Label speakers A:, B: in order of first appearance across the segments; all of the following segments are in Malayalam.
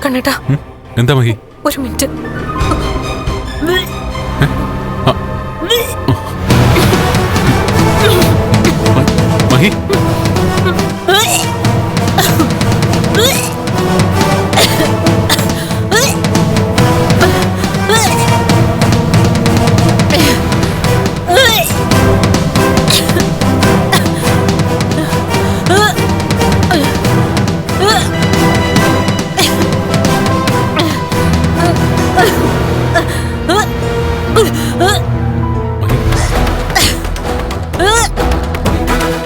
A: കണ്ണേട്ടാ
B: എന്താ മഹി?
A: ഒരു മിനിറ്റ്.
B: മഹി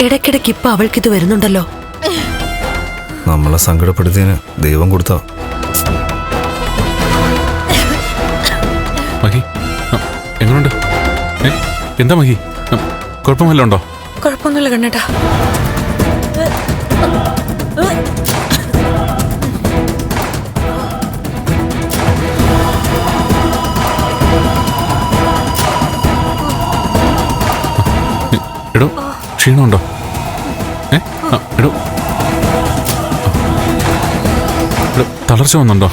A: ഇടയ്ക്കിടയ്ക്ക് ഇപ്പൊ അവൾക്കിത് വരുന്നുണ്ടല്ലോ.
C: നമ്മളെ സങ്കടപ്പെടുത്തിയതിന് ദൈവം കൊടുത്ത.
B: മഹി എങ്ങനുണ്ട്? എന്താ മഹി, കുഴപ്പമല്ലോ ഉണ്ടോ?
A: കുഴപ്പമൊന്നുമില്ല കണ്ണേട്ടാ.
B: എടോ ക്ഷീണമുണ്ടോ? എടോ തളർച്ച വന്നുണ്ടോ?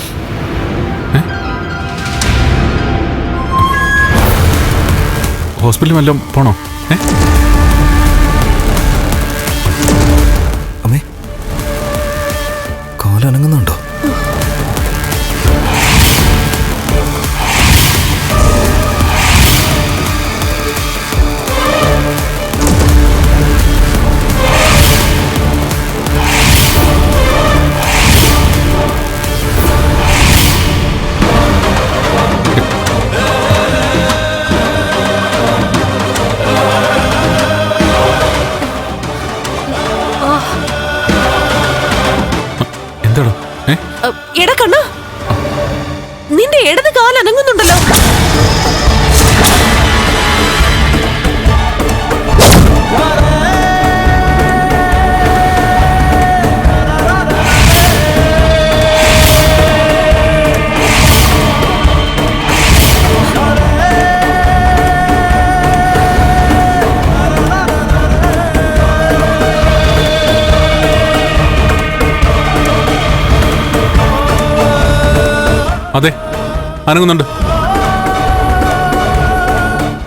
B: ഹോസ്പിറ്റലിൽ വല്ലതും പോണോ?
C: അമ്മേ, കാലനങ്ങുന്നുണ്ടോ?
B: എന്താടോ?
A: എടാ കണ്ണ, നിന്റെ ഇടത് കാൽ അനങ്ങുന്നുണ്ടല്ലോ.
B: അതെ, അനങ്ങുന്നുണ്ട്.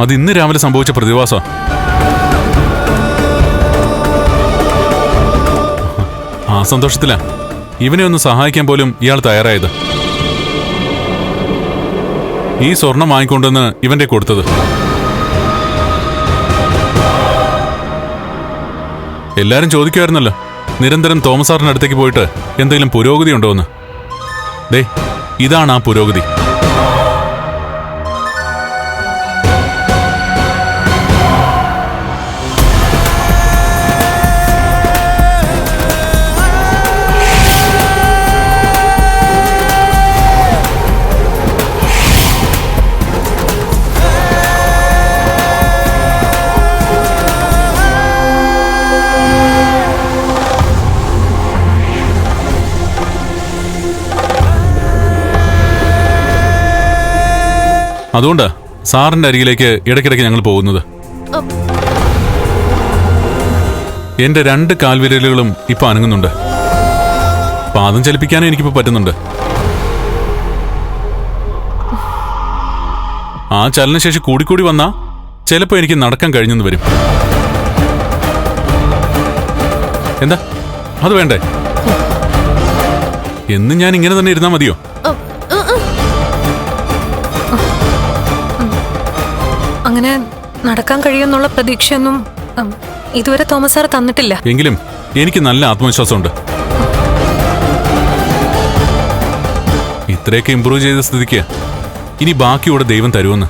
B: അത് ഇന്ന് രാവിലെ സംഭവിച്ച പ്രതിഭാസമാണ്. ആ സന്തോഷത്തിലാ ഇവനെ ഒന്ന് സഹായിക്കാൻ പോലും ഇയാൾ തയ്യാറായത്. ഈ സ്വർണം വാങ്ങിക്കൊണ്ടുവന്ന് ഇവന്റെ കൊടുത്തത്. എല്ലാരും ചോദിക്കുമായിരുന്നല്ലോ നിരന്തരം തോമസ് സാറിന്റെ അടുത്തേക്ക് പോയിട്ട് എന്തെങ്കിലും പുരോഗതി ഉണ്ടോ എന്ന്. ദേ, ഇതാണ് ആ പുരോഗതി. അതുകൊണ്ടാ സാറിന്റെ അരികിലേക്ക് ഇടയ്ക്കിടയ്ക്ക് ഞങ്ങൾ പോകുന്നത്. എന്റെ 2 കാൽവിരലുകളും ഇപ്പൊ അനങ്ങുന്നുണ്ട്. പാദം ചലിപ്പിക്കാനേ എനിക്കിപ്പോ പറ്റുന്നുണ്ട്. ആ ചലനശേഷി കൂടിക്കൂടി വന്നാ ചിലപ്പോ എനിക്ക് നടക്കാൻ കഴിഞ്ഞെന്ന് വരും. എന്താ, അത് വേണ്ടേ? എന്ന് ഞാൻ ഇങ്ങനെ തന്നെ ഇരുന്നാ മതിയോ?
A: അങ്ങനെ നടക്കാൻ കഴിയുമെന്നുള്ള പ്രതീക്ഷയൊന്നും ഇതുവരെ തോമസ് സാർ തന്നിട്ടില്ല.
B: എങ്കിലും എനിക്ക് നല്ല ആത്മവിശ്വാസമുണ്ട്. ഇത്രയൊക്കെ ഇംപ്രൂവ് ചെയ്ത സ്ഥിതിക്ക് ഇനി ബാക്കിയൂടെ ദൈവം തരുമെന്ന്.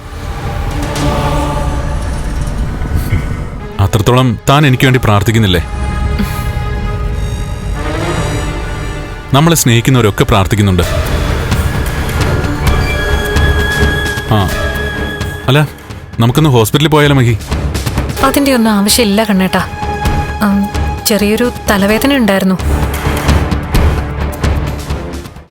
B: അത്രത്തോളം താൻ എനിക്ക് വേണ്ടി പ്രാർത്ഥിക്കുന്നില്ലേ? നമ്മളെ സ്നേഹിക്കുന്നവരൊക്കെ പ്രാർത്ഥിക്കുന്നുണ്ട്. ആ അല്ല, നമുക്കൊന്ന് ഹോസ്പിറ്റലിൽ പോയാലോ മഹി?
A: അതിന്റെ ഒന്നും ആവശ്യമില്ല കണ്ണേട്ടാ. ചെറിയൊരു തലവേദന ഉണ്ടായിരുന്നു.